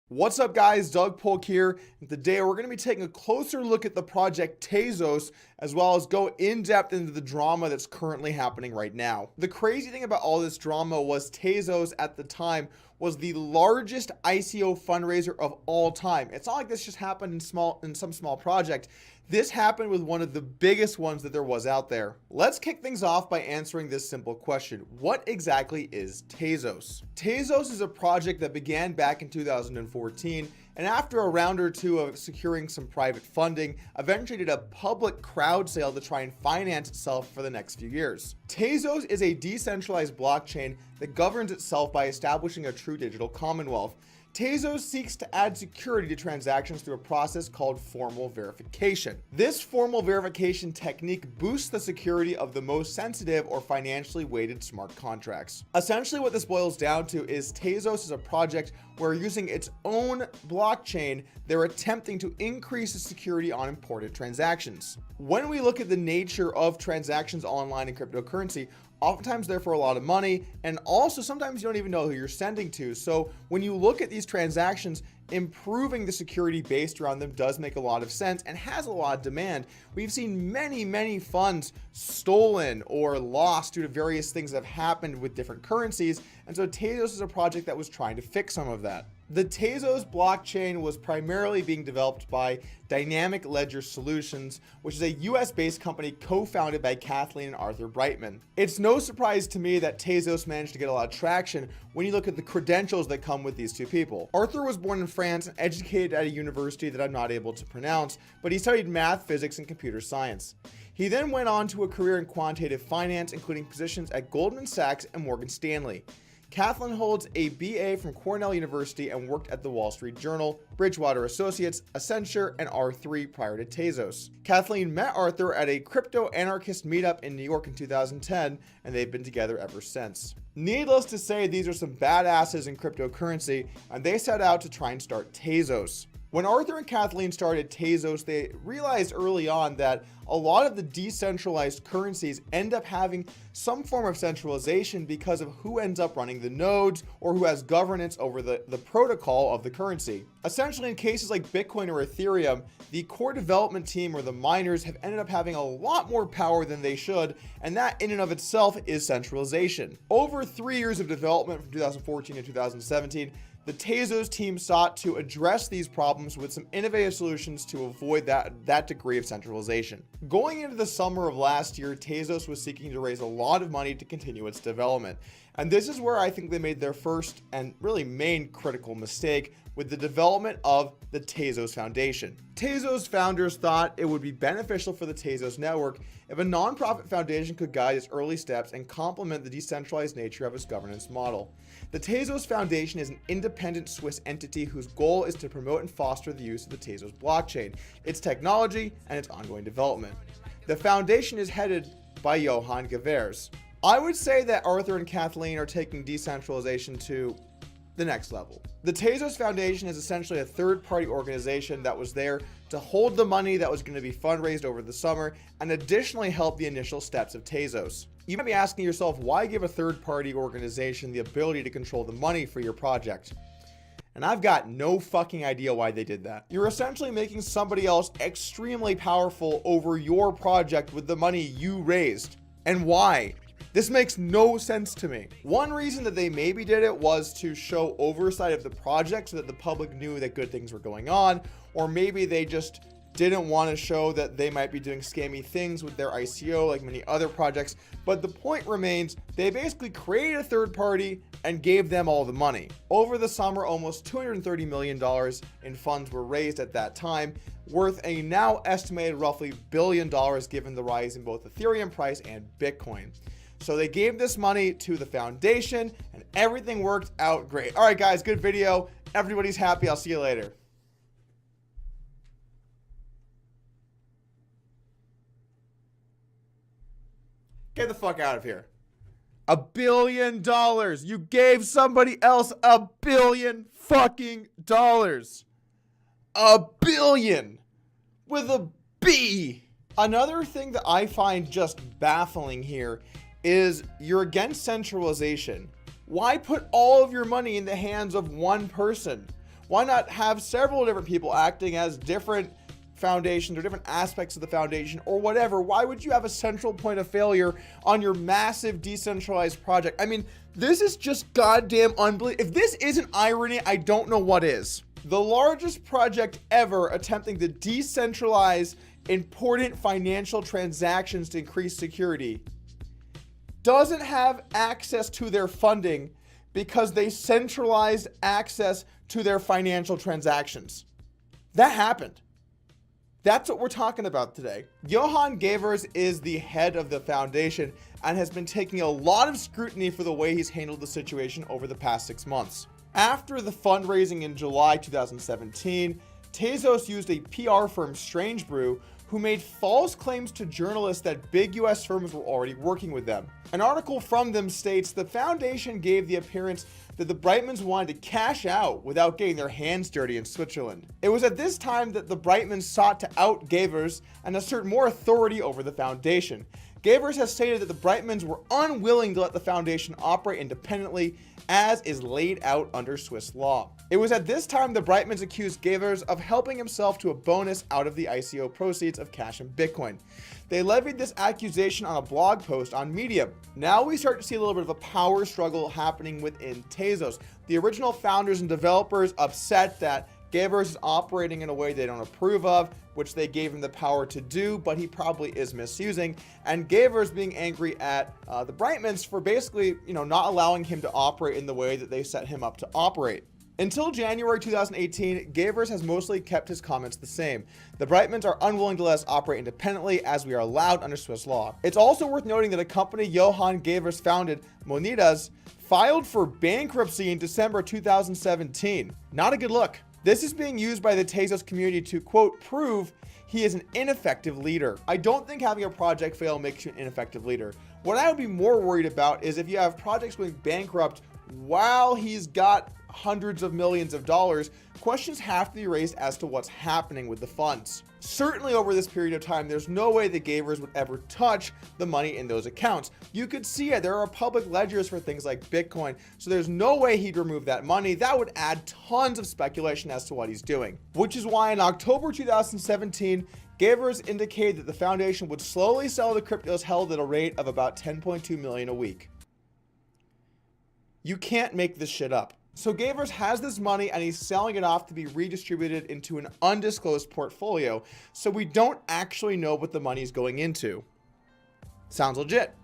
What's up guys, Doug Polk here, and today we're going to be taking a closer look at the project Tezos, as well as go in depth into the drama that's currently happening right now. The crazy thing about all this drama was Tezos at the time was the largest ICO fundraiser of all time. It's not like this just happened in some small project. This happened with one of the biggest ones that there was out there. Let's kick things off by answering this simple question. What exactly is Tezos? Tezos is a project that began back in 2014, and after a round or two of securing some private funding, eventually did a public crowd sale to try and finance itself for the next few years. Tezos is a decentralized blockchain that governs itself by establishing a true digital commonwealth. Tezos seeks to add security to transactions through a process called formal verification. This formal verification technique boosts the security of the most sensitive or financially weighted smart contracts. Essentially what this boils down to is Tezos is a project where using its own blockchain, they're attempting to increase the security on important transactions. When we look at the nature of transactions online in cryptocurrency, oftentimes they're for a lot of money, and also sometimes you don't even know who you're sending to. So when you look at these transactions, improving the security based around them does make a lot of sense and has a lot of demand. We've seen many funds stolen or lost due to various things that have happened with different currencies, and so Tezos is a project that was trying to fix some of that. The Tezos blockchain was primarily being developed by Dynamic Ledger Solutions, which is a US-based company co-founded by Kathleen and Arthur Brightman. It's no surprise to me that Tezos managed to get a lot of traction when you look at the credentials that come with these two people. Arthur was born in France and educated at a university that I'm not able to pronounce, but he studied math, physics, and computer science. He then went on to a career in quantitative finance, including positions at Goldman Sachs and Morgan Stanley. Kathleen holds a BA from Cornell University and worked at the Wall Street Journal, Bridgewater Associates, Accenture, and R3 prior to Tezos. Kathleen met Arthur at a crypto anarchist meetup in New York in 2010, and they've been together ever since. Needless to say, these are some badasses in cryptocurrency, and they set out to try and start Tezos. When Arthur and Kathleen started Tezos, they realized early on that a lot of the decentralized currencies end up having some form of centralization because of who ends up running the nodes or who has governance over the protocol of the currency. Essentially, in cases like Bitcoin or Ethereum, the core development team or the miners have ended up having a lot more power than they should, and that in and of itself is centralization. Over 3 years of development from 2014 to 2017, the Tezos team sought to address these problems with some innovative solutions to avoid that degree of centralization. Going into the summer of last year, Tezos was seeking to raise a lot of money to continue its development. And this is where I think they made their first and really main critical mistake with the development of the Tezos Foundation. Tezos founders thought it would be beneficial for the Tezos network if a nonprofit foundation could guide its early steps and complement the decentralized nature of its governance model. The Tezos Foundation is an independent Swiss entity whose goal is to promote and foster the use of the Tezos blockchain, its technology, and its ongoing development. The foundation is headed by Johann Gevers. I would say that Arthur and Kathleen are taking decentralization to the next level. The Tezos Foundation is essentially a third-party organization that was there to hold the money that was going to be fundraised over the summer and additionally help the initial steps of Tezos. You might be asking yourself, why give a third-party organization the ability to control the money for your project? And I've got no fucking idea why they did that. You're essentially making somebody else extremely powerful over your project with the money you raised. And why? This makes no sense to me. One reason that they maybe did it was to show oversight of the project so that the public knew that good things were going on, or maybe they just didn't want to show that they might be doing scammy things with their ICO like many other projects. But the point remains, they basically created a third party and gave them all the money. Over the summer, almost $230 million in funds were raised at that time, worth a now estimated roughly $1 billion given the rise in both Ethereum price and Bitcoin. So they gave this money to the foundation and everything worked out great. All right, guys, good video. Everybody's happy. I'll see you later. Get the fuck out of here. $1 billion. You gave somebody else $1 billion fucking dollars. $1 billion with a B. Another thing that I find just baffling here is you're against centralization. Why put all of your money in the hands of one person? Why not have several different people acting as different foundations or different aspects of the foundation or whatever? Why would you have a central point of failure on your massive decentralized project? I mean, this is just goddamn unbelievable. If this isn't irony, I don't know what is. The largest project ever attempting to decentralize important financial transactions to increase security doesn't have access to their funding because they centralized access to their financial transactions. That happened. That's what we're talking about today. Johan Gavers is the head of the foundation and has been taking a lot of scrutiny for the way he's handled the situation over the past 6 months. After the fundraising in July 2017, Tezos used a PR firm, Strange Brew, who made false claims to journalists that big US firms were already working with them. An article from them states the foundation gave the appearance that the Brightmans wanted to cash out without getting their hands dirty in Switzerland. It was at this time that the Brightmans sought to out Gavers and assert more authority over the foundation. Gavers has stated that the Brightmans were unwilling to let the foundation operate independently, as is laid out under Swiss law. It was at this time the Brightmans accused Gavers of helping himself to a bonus out of the ICO proceeds of cash and Bitcoin. They levied this accusation on a blog post on Medium. Now we start to see a little bit of a power struggle happening within Tezos. The original founders and developers upset that Gavers is operating in a way they don't approve of, which they gave him the power to do, but he probably is misusing. And Gavers being angry at the Brightmans for basically, not allowing him to operate in the way that they set him up to operate. Until January 2018, Gavers has mostly kept his comments the same. The Brightmans are unwilling to let us operate independently as we are allowed under Swiss law. It's also worth noting that a company Johan Gavers founded, Monidas, filed for bankruptcy in December 2017. Not a good look. This is being used by the Tezos community to, quote, prove he is an ineffective leader. I don't think having a project fail makes you an ineffective leader. What I would be more worried about is if you have projects going bankrupt while he's got hundreds of millions of dollars, questions have to be raised as to what's happening with the funds. Certainly over this period of time, there's no way the Gavers would ever touch the money in those accounts. You could see it. There are public ledgers for things like Bitcoin, so there's no way he'd remove that money. That would add tons of speculation as to what he's doing, which is why in October 2017, Gavers indicated that the foundation would slowly sell the cryptos held at a rate of about 10.2 million a week. You can't make this shit up. So Gavers has this money and he's selling it off to be redistributed into an undisclosed portfolio, so we don't actually know what the money is going into. Sounds legit.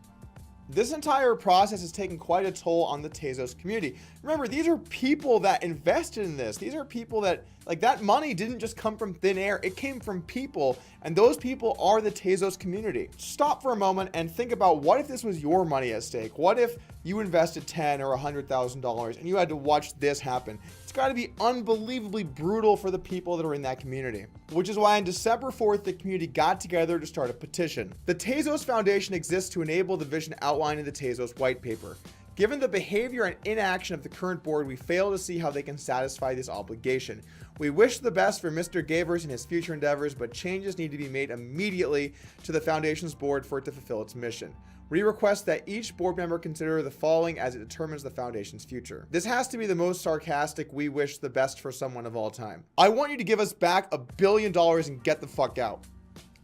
This entire process has taken quite a toll on the Tezos community. Remember, these are people that invested in this. These are people that, that money didn't just come from thin air. It came from people, and those people are the Tezos community. Stop for a moment and think about, what if this was your money at stake? What if you invested $10,000 or $100,000 and you had to watch this happen? It's got to be unbelievably brutal for the people that are in that community. Which is why on December 4th, the community got together to start a petition. The Tezos Foundation exists to enable the vision outlined in the Tezos white paper. Given the behavior and inaction of the current board, we fail to see how they can satisfy this obligation. We wish the best for Mr. Gavers in his future endeavors, but changes need to be made immediately to the Foundation's board for it to fulfill its mission. We request that each board member consider the following as it determines the Foundation's future. This has to be the most sarcastic "we wish the best for someone" of all time. I want you to give us back $1 billion and get the fuck out.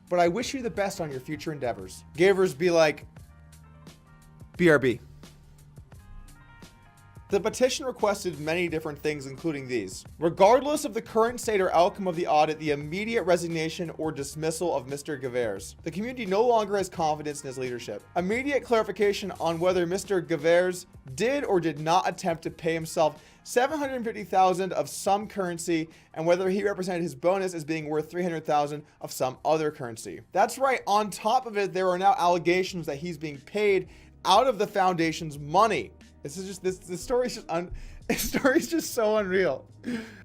But I wish you the best on your future endeavors. Gavers be like, BRB. The petition requested many different things, including these. Regardless of the current state or outcome of the audit, the immediate resignation or dismissal of Mr. Gavers. The community no longer has confidence in his leadership. Immediate clarification on whether Mr. Gavers did or did not attempt to pay himself $750,000 of some currency, and whether he represented his bonus as being worth $300,000 of some other currency. That's right. On top of it, there are now allegations that he's being paid out of the Foundation's money. This story is just so unreal.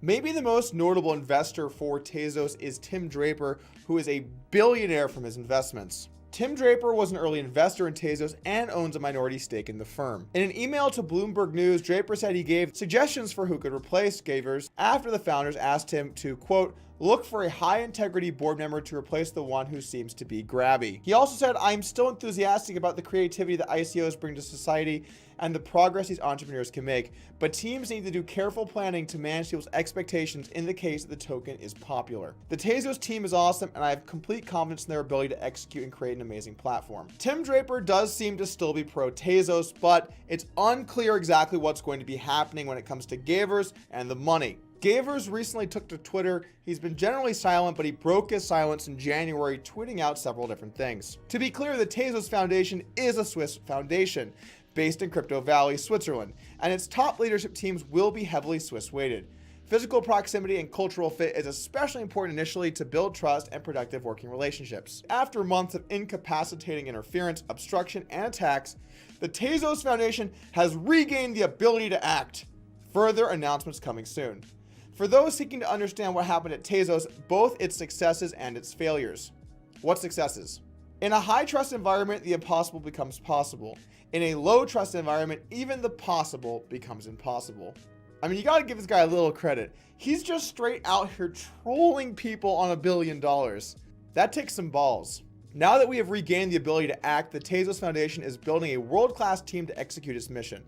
Maybe the most notable investor for Tezos is Tim Draper, who is a billionaire from his investments. Tim Draper was an early investor in Tezos and owns a minority stake in the firm. In an email to Bloomberg News, Draper said he gave suggestions for who could replace Gavers after the founders asked him to, quote, look for a high-integrity board member to replace the one who seems to be grabby. He also said, I'm still enthusiastic about the creativity that ICOs bring to society and the progress these entrepreneurs can make, but teams need to do careful planning to manage people's expectations in the case that the token is popular. The Tezos team is awesome, and I have complete confidence in their ability to execute and create an amazing platform. Tim Draper does seem to still be pro Tezos, but it's unclear exactly what's going to be happening when it comes to Gavers and the money. Gavers recently took to Twitter. He's been generally silent, but he broke his silence in January, tweeting out several different things. To be clear, the Tezos Foundation is a Swiss foundation based in Crypto Valley, Switzerland, and its top leadership teams will be heavily Swiss-weighted. Physical proximity and cultural fit is especially important initially to build trust and productive working relationships. After months of incapacitating interference, obstruction, and attacks, the Tezos Foundation has regained the ability to act. Further announcements coming soon. For those seeking to understand what happened at Tezos, both its successes and its failures. What successes? In a high trust environment, the impossible becomes possible. In a low trust environment, even the possible becomes impossible. I mean, you gotta give this guy a little credit. He's just straight out here trolling people on $1 billion. That takes some balls. Now that we have regained the ability to act, the Tezos Foundation is building a world-class team to execute its mission.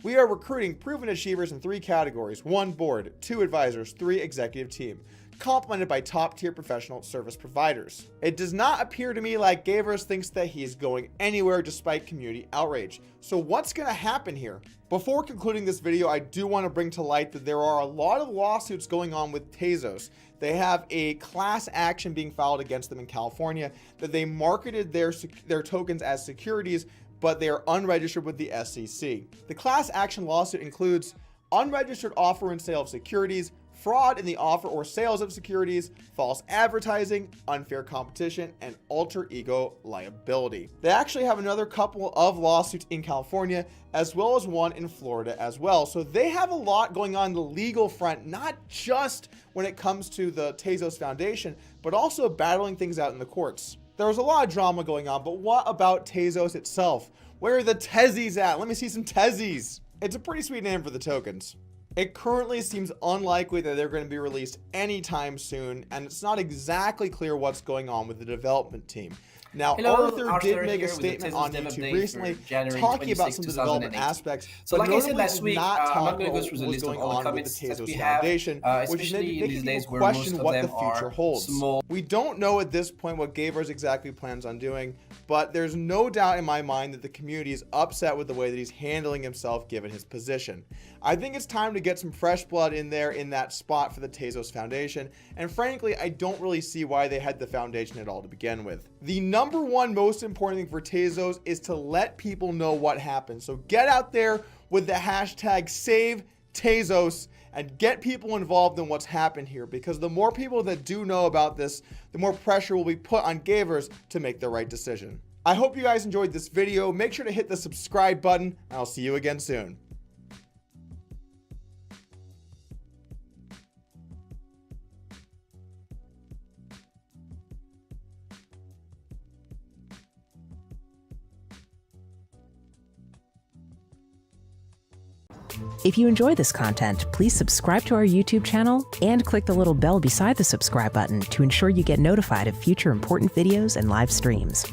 We are recruiting proven achievers in 3 categories: 1 board, 2 advisors, 3 executive team, complemented by top-tier professional service providers. It does not appear to me like Gavers thinks that he is going anywhere despite community outrage. So what's going to happen here? Before concluding this video, I do want to bring to light that there are a lot of lawsuits going on with Tezos. They have a class action being filed against them in California that they marketed their tokens as securities, but they are unregistered with the SEC. The class action lawsuit includes unregistered offer and sale of securities, fraud in the offer or sales of securities, false advertising, unfair competition, and alter ego liability. They actually have another couple of lawsuits in California, as well as one in Florida as well. So they have a lot going on the legal front, not just when it comes to the Tezos Foundation, but also battling things out in the courts. There was a lot of drama going on, but what about Tezos itself? Where are the Tezzies at? Let me see some Tezzies. It's a pretty sweet name for the tokens. It currently seems unlikely that they're going to be released anytime soon, and it's not exactly clear what's going on with the development team. Now, Arthur did make a statement on YouTube recently talking about some of the development aspects, so but like I said last notably week, did not I'm talk not going to about go through the what's list of going all the on with the comments that Tezos we have, Foundation, which is especially in these days where question most of what the them future are holds. small. We don't know at this point what Gavers exactly plans on doing, but there's no doubt in my mind that the community is upset with the way that he's handling himself given his position. I think it's time to get some fresh blood in there in that spot for the Tezos Foundation, and frankly, I don't really see why they had the foundation at all to begin with. The number one most important thing for Tezos is to let people know what happened. So get out there with the hashtag #SaveTezos and get people involved in what's happened here, because the more people that do know about this, the more pressure will be put on Gavers to make the right decision. I hope you guys enjoyed this video. Make sure to hit the subscribe button, and I'll see you again soon. If you enjoy this content, please subscribe to our YouTube channel and click the little bell beside the subscribe button to ensure you get notified of future important videos and live streams.